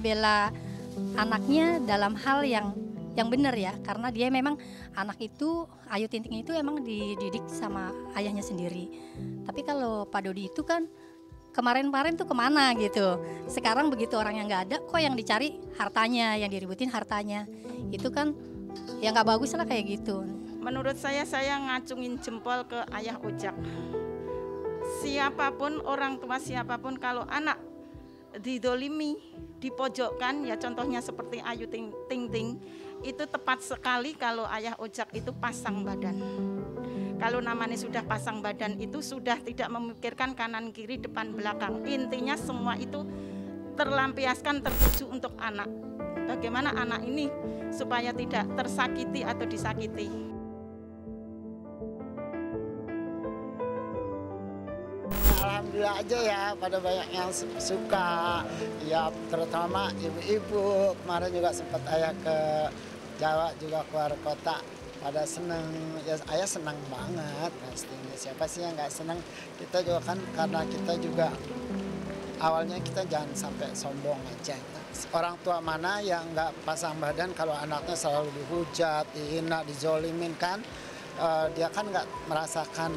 bela anaknya dalam hal yang benar ya, karena dia memang anak itu, Ayu Ting Ting itu emang dididik sama ayahnya sendiri. Tapi kalau Pak Dodi itu kan kemarin-kemarin tuh kemana gitu. Sekarang begitu orang yang nggak ada, kok yang dicari hartanya, yang diributin hartanya. Itu kan ya nggak bagus lah kayak gitu. Menurut saya ngacungin jempol ke ayah Ojak. Siapapun, orang tua siapapun, kalau anak didolimi, dipojokkan, ya contohnya seperti Ayu Ting Ting, itu tepat sekali kalau ayah Ojak itu pasang badan. Kalau namanya sudah pasang badan itu sudah tidak memikirkan kanan kiri depan belakang. Intinya semua itu terlampiaskan tertuju untuk anak. Bagaimana anak ini supaya tidak tersakiti atau disakiti. Alhamdulillah aja ya, pada banyak yang suka. Ya terutama ibu-ibu, kemarin juga sempat ayah ke Jawa juga keluar kota. Pada seneng, ya ayah senang banget pastinya. Siapa sih yang nggak senang? Kita juga kan karena kita juga awalnya kita jangan sampai sombong aja. Orang tua mana yang nggak pasang badan kalau anaknya selalu dihujat, dihina, dizolimin kan? Dia kan nggak merasakan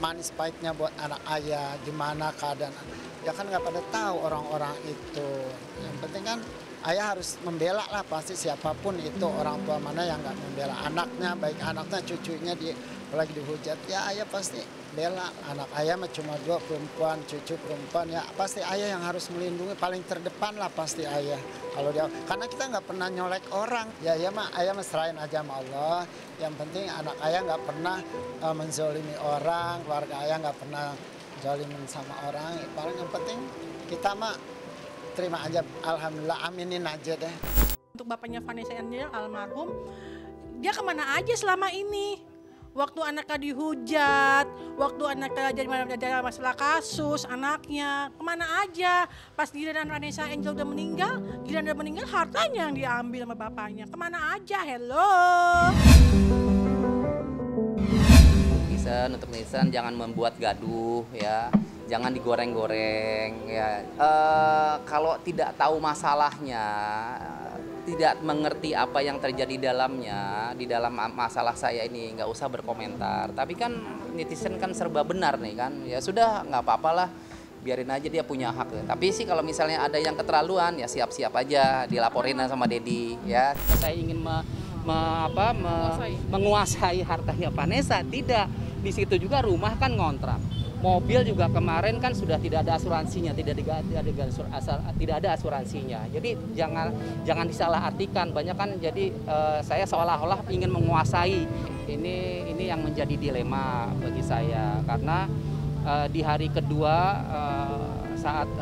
manis pahitnya buat anak ayah, gimana keadaan. Dia kan nggak pada tahu orang-orang itu. Yang penting kan ayah harus membela lah, pasti siapapun itu orang tua mana yang nggak membela anaknya, baik anaknya, cucunya apalagi dihujat, ya ayah pasti bela. Anak ayah mah cuma 2 perempuan, cucu perempuan, ya pasti ayah yang harus melindungi, paling terdepan lah pasti ayah. Kalau dia, karena kita nggak pernah nyolek orang, ya ayah mah serahin aja sama Allah. Yang penting anak ayah nggak pernah menzolimi orang, keluarga ayah nggak pernah zolimin sama orang. Paling yang penting kita mah terima aja, alhamdulillah, aminin aja deh. Untuk bapaknya Vanessa Angel almarhum, dia kemana aja selama ini? Waktu anaknya dihujat, waktu anaknya jadi masalah kasus, anaknya kemana aja? Pas giliran Vanessa Angel udah meninggal, hartanya yang diambil sama bapaknya. Kemana aja? Hello. Untuk netizen jangan membuat gaduh ya. Jangan digoreng-goreng ya. Kalau tidak tahu masalahnya, tidak mengerti apa yang terjadi dalamnya, di dalam masalah saya ini nggak usah berkomentar. Tapi kan netizen kan serba benar nih kan. Ya sudah, nggak apa-apalah, biarin aja, dia punya hak. Tapi sih kalau misalnya ada yang keterlaluan ya siap-siap aja dilaporin sama Dedi ya. Saya ingin menguasai hartanya Vanessa, tidak. Di situ juga rumah kan ngontrak. Mobil juga kemarin kan sudah tidak ada asuransinya, tidak ada asuransinya. Jadi jangan disalahartikan. Banyak kan jadi saya seolah-olah ingin menguasai. Ini yang menjadi dilema bagi saya, karena di hari kedua saat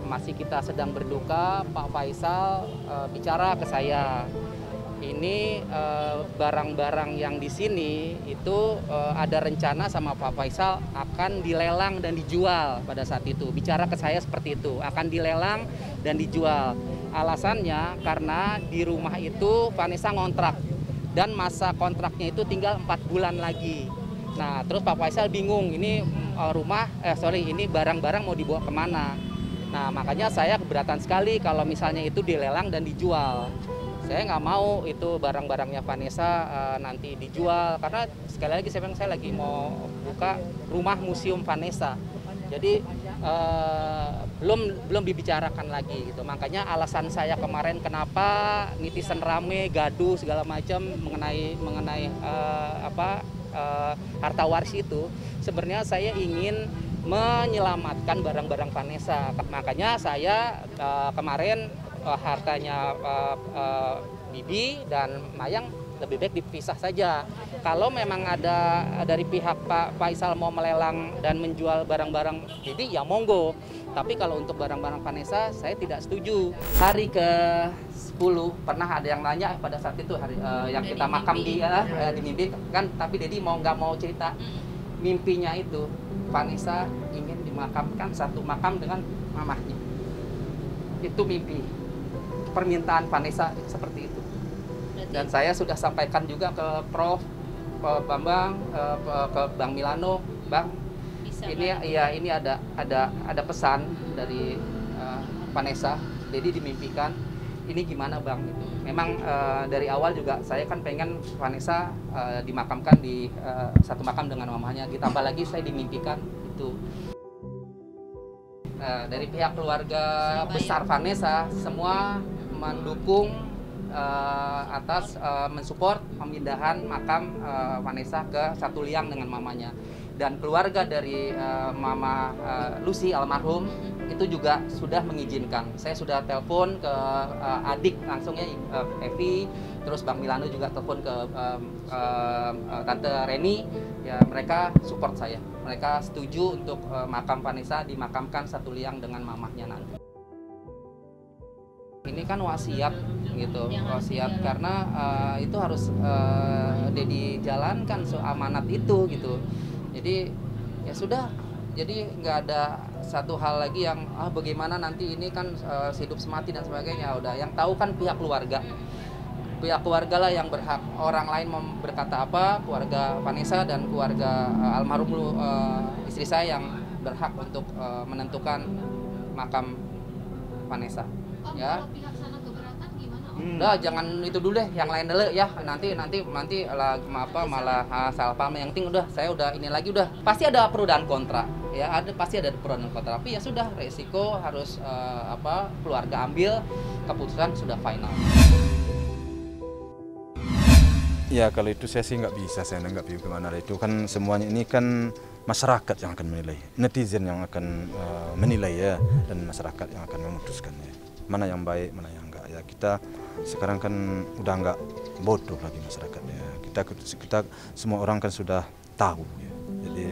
masih kita sedang berduka, Pak Faisal bicara ke saya. Ini barang-barang yang di sini itu ada rencana sama Pak Faisal akan dilelang dan dijual pada saat itu. Bicara ke saya seperti itu, akan dilelang dan dijual. Alasannya karena di rumah itu Vanessa ngontrak dan masa kontraknya itu tinggal 4 bulan lagi. Nah, terus Pak Faisal bingung, ini ini barang-barang mau dibawa kemana. Nah, makanya saya keberatan sekali kalau misalnya itu dilelang dan dijual. Saya nggak mau itu barang-barangnya Vanessa nanti dijual, karena sekali lagi saya lagi mau buka rumah museum Vanessa. Jadi belum dibicarakan lagi gitu. Makanya alasan saya kemarin kenapa netizen rame, gaduh segala macam mengenai harta waris itu, sebenarnya saya ingin menyelamatkan barang-barang Vanessa. Makanya saya kemarin hartanya Bibi dan Mayang lebih baik dipisah saja. Kalau memang ada dari pihak Pak Faisal mau melelang dan menjual barang-barang Bibi, ya monggo. Tapi kalau untuk barang-barang Vanessa, saya tidak setuju. Hari ke-10 pernah ada yang nanya pada saat itu yang kita makam di mimpi kan, tapi Dedi nggak mau cerita mimpinya itu. Vanessa ingin dimakamkan satu makam dengan mamahnya. Itu mimpi. Permintaan Vanessa seperti itu. Dan saya sudah sampaikan juga ke Prof Bambang, ke Bang Milano, Bang, ini ada pesan dari Vanessa Dedi dimimpikan, ini gimana bang? Gitu. Memang dari awal juga saya kan pengen Vanessa dimakamkan di satu makam dengan mamanya. Ditambah lagi saya dimimpikan itu. Dari pihak keluarga besar Vanessa semua mendukung atas mensupport pemindahan makam Vanessa ke Satu Liang dengan mamanya. Dan keluarga dari Mama Lucy almarhum itu juga sudah mengizinkan. Saya sudah telepon ke adik langsung ya, Evi, terus Bang Milano juga telepon ke Tante Reni, ya mereka support saya. Mereka setuju untuk makam Vanessa dimakamkan Satu Liang dengan mamahnya nanti. Ini kan wasiat gitu, wasiat karena itu harus Dedi jalankan amanat itu gitu. Jadi ya sudah, jadi nggak ada satu hal lagi yang bagaimana nanti ini kan hidup semati dan sebagainya. Udah yang tahu kan pihak keluarga lah yang berhak. Orang lain berkata apa, keluarga Vanessa dan keluarga almarhum istri saya yang berhak untuk menentukan makam Vanessa. Ya. Udah jangan itu dulu deh, yang lain dulu ya. Nanti lah malah salah paham. Yang penting udah saya udah ini lagi udah. Pasti ada pro dan kontra. Ya, pasti ada pro dan kontra. Tapi ya sudah, resiko harus keluarga ambil, keputusan sudah final. Ya kalau itu saya sih nggak bisa saya nanggapi gimana. Itu kan semuanya ini kan masyarakat yang akan menilai, netizen yang akan menilai ya, dan masyarakat yang akan memutuskan ya. Mana yang baik, mana yang enggak ya. Kita sekarang kan udah nggak bodoh lagi masyarakat ya. Kita semua orang kan sudah tahu ya. Jadi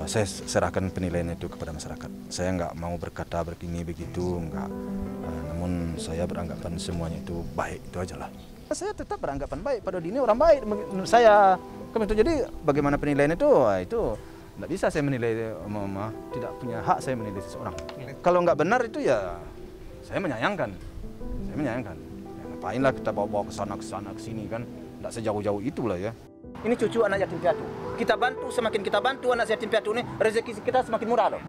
saya serahkan penilaian itu kepada masyarakat. Saya nggak mau berkata begini begitu, nggak. Namun saya beranggapan semuanya itu baik, itu aja lah. Saya tetap beranggapan baik, Pak Dodi ini orang baik menurut saya. Jadi bagaimana penilaian itu nggak bisa saya menilai, tidak punya hak saya menilai seseorang. Kalau nggak benar itu ya saya menyayangkan. Ya, ngapain lah kita bawa ke sana ke sini kan, nggak sejauh-jauh itulah ya. Ini cucu anak yatim piatu. Kita bantu, semakin kita bantu anak yatim piatu ini, rezeki kita semakin murah loh.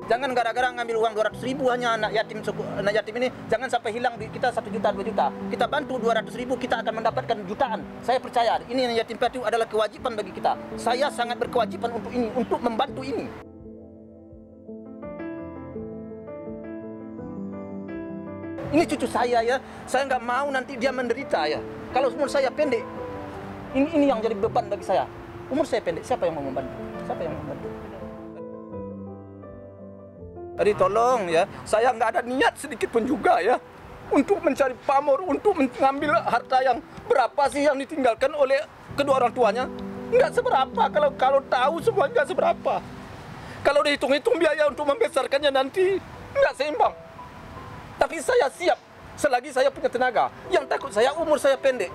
Jangan gara-gara ngambil uang 200.000 hanya anak yatim ini, jangan sampai hilang di kita 1 juta 2 juta. Kita bantu 200.000, kita akan mendapatkan jutaan. Saya percaya ini anak yatim piatu adalah kewajiban bagi kita. Saya sangat berkewajiban untuk ini, untuk membantu ini. Ini cucu saya ya, saya nggak mau nanti dia menderita ya. Kalau umur saya pendek, ini yang jadi beban bagi saya. Umur saya pendek, siapa yang mau membantu? Siapa yang mau membantu? Jadi tolong ya, saya nggak ada niat sedikit pun juga ya untuk mencari pamor, untuk mengambil harta yang berapa sih yang ditinggalkan oleh kedua orang tuanya. Nggak seberapa, kalau tahu semua nggak seberapa. Kalau dihitung-hitung biaya untuk membesarkannya nanti nggak seimbang. Tapi saya siap, selagi saya punya tenaga. Yang takut saya umur saya pendek.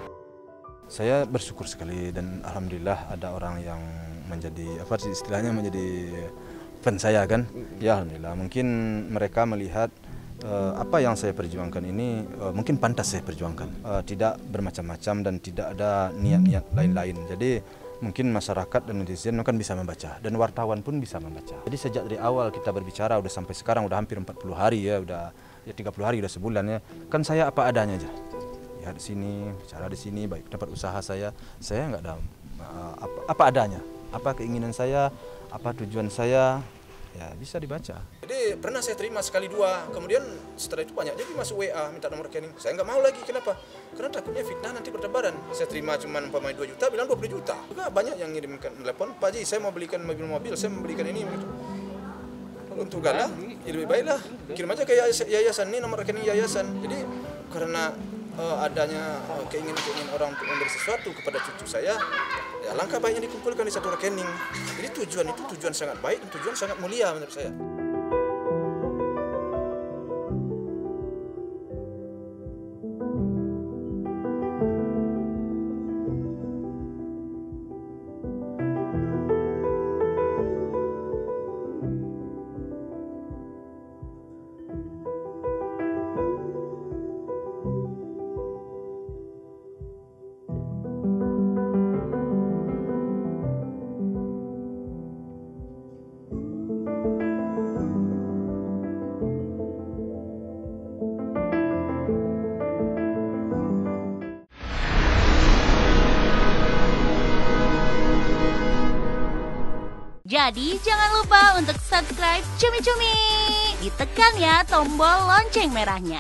Saya bersyukur sekali dan alhamdulillah ada orang yang menjadi istilahnya menjadi fan saya kan. Ya alhamdulillah, mungkin mereka melihat apa yang saya perjuangkan ini mungkin pantas saya perjuangkan. Tidak bermacam-macam dan tidak ada niat-niat lain-lain. Jadi mungkin masyarakat dan netizen kan bisa membaca dan wartawan pun bisa membaca. Jadi sejak dari awal kita berbicara udah sampai sekarang udah hampir 40 hari ya, udah 30 hari udah sebulan ya. Kan saya apa adanya aja. Ya di sini, bicara di sini, baik tempat usaha saya nggak ada apa adanya. Apa keinginan saya, apa tujuan saya, ya bisa dibaca. Jadi pernah saya terima sekali dua, kemudian setelah itu banyak jadi masuk WA minta nomor rekening. Saya nggak mau lagi, kenapa? Karena takutnya fitnah nanti bertebaran. Saya terima cuma 2 juta, bilang 20 juta. Juga banyak yang ngirimkan telepon, Pak Ji saya mau belikan mobil, saya mau belikan ini. Gitu. Untuk galah, ya lebih baiklah kirim aja ke yayasan, ini nomor rekening yayasan. Jadi karena adanya keinginan orang untuk memberi sesuatu kepada cucu saya, ya langkah baiknya dikumpulkan di satu rekening. Jadi tujuan itu tujuan sangat baik dan tujuan sangat mulia menurut saya. Jadi jangan lupa untuk subscribe Cumi Cumi. Ditekan ya tombol lonceng merahnya.